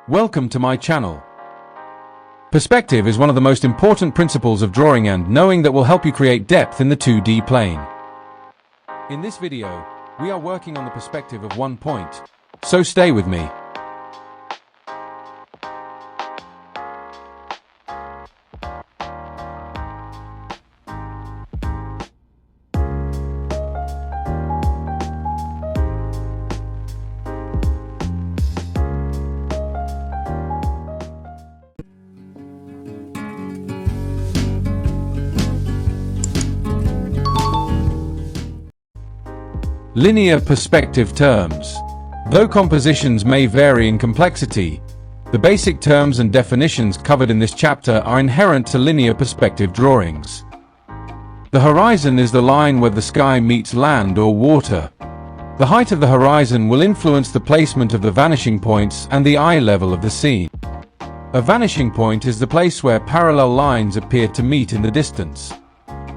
Welcome to my channel. Perspective is one of the most important principles of drawing and knowing that will help you create depth in the 2D plane. In this video, we are working on the perspective of one point, so stay with me. Linear perspective terms. Though compositions may vary in complexity, the basic terms and definitions covered in this chapter are inherent to linear perspective drawings. The horizon is the line where the sky meets land or water. The height of the horizon will influence the placement of the vanishing points and the eye level of the scene. A vanishing point is the place where parallel lines appear to meet in the distance.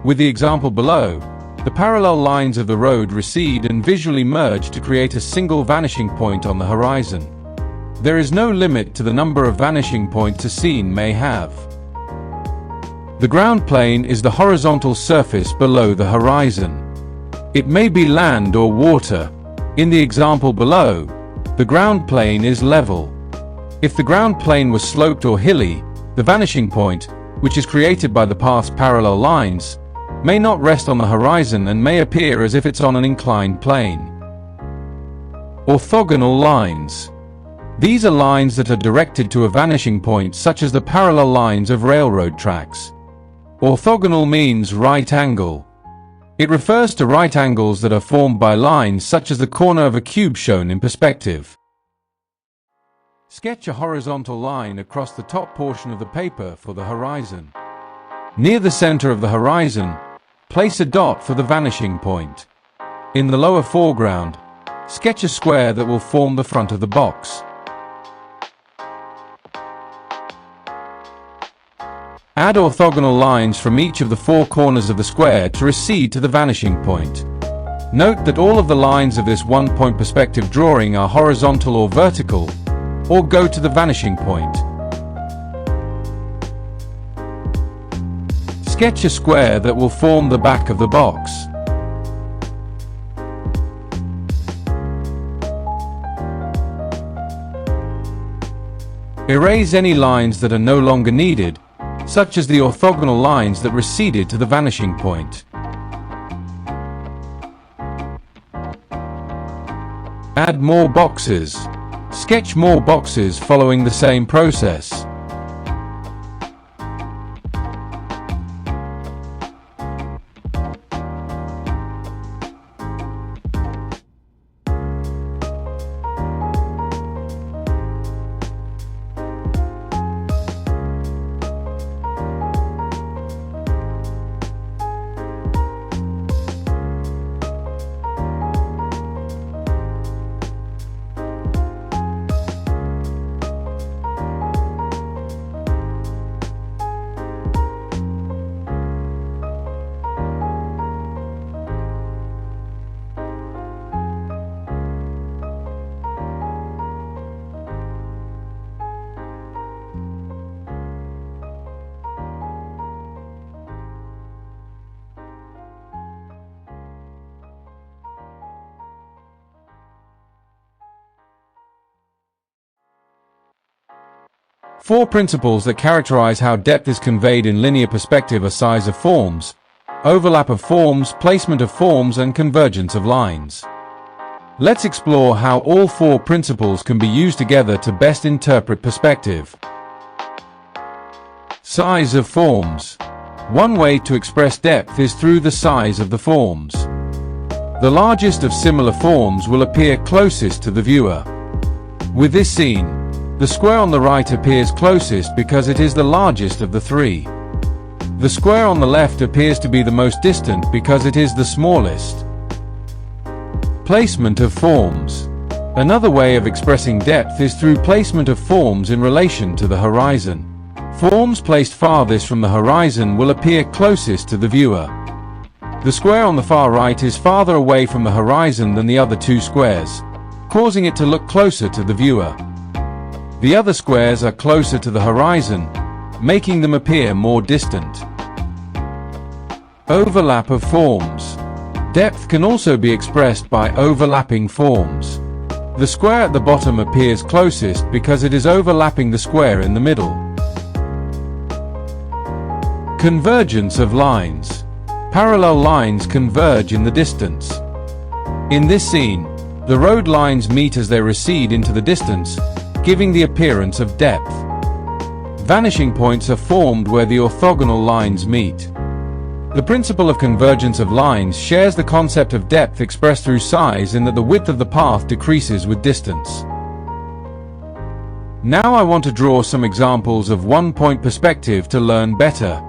With the example below, the parallel lines of the road recede and visually merge to create a single vanishing point on the horizon. There is no limit to the number of vanishing points a scene may have. The ground plane is the horizontal surface below the horizon. It may be land or water. In the example below, the ground plane is level. If the ground plane was sloped or hilly, the vanishing point, which is created by the path's parallel lines, may not rest on the horizon and may appear as if it's on an inclined plane. Orthogonal lines. These are lines that are directed to a vanishing point, such as the parallel lines of railroad tracks. Orthogonal means right angle. It refers to right angles that are formed by lines such as the corner of a cube shown in perspective. Sketch a horizontal line across the top portion of the paper for the horizon. Near the center of the horizon, place a dot for the vanishing point. In the lower foreground, sketch a square that will form the front of the box. Add orthogonal lines from each of the four corners of the square to recede to the vanishing point. Note that all of the lines of this one-point perspective drawing are horizontal or vertical, or go to the vanishing point. Sketch a square that will form the back of the box. Erase any lines that are no longer needed, such as the orthogonal lines that receded to the vanishing point. Add more boxes. Sketch more boxes following the same process. Four principles that characterize how depth is conveyed in linear perspective are size of forms, overlap of forms, placement of forms, and convergence of lines. Let's explore how all four principles can be used together to best interpret perspective. Size of forms. One way to express depth is through the size of the forms. The largest of similar forms will appear closest to the viewer. With this scene, the square on the right appears closest because it is the largest of the three. The square on the left appears to be the most distant because it is the smallest. Placement of forms. Another way of expressing depth is through placement of forms in relation to the horizon. Forms placed farthest from the horizon will appear closest to the viewer. The square on the far right is farther away from the horizon than the other two squares, causing it to look closer to the viewer. The other squares are closer to the horizon, making them appear more distant. Overlap of forms. Depth can also be expressed by overlapping forms. The square at the bottom appears closest because it is overlapping the square in the middle. Convergence of lines. Parallel lines converge in the distance. In this scene, the road lines meet as they recede into the distance, giving the appearance of depth. Vanishing points are formed where the orthogonal lines meet. The principle of convergence of lines shares the concept of depth expressed through size in that the width of the path decreases with distance. Now I want to draw some examples of one-point perspective to learn better.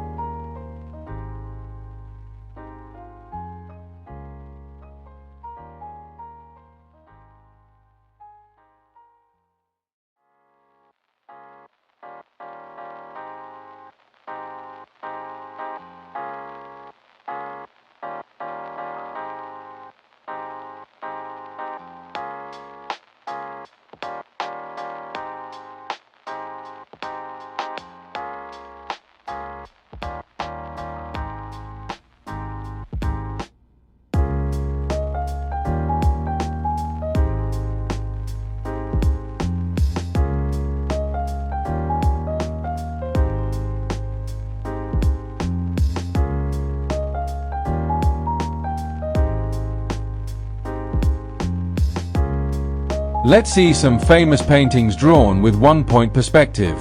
Let's see some famous paintings drawn with one-point perspective.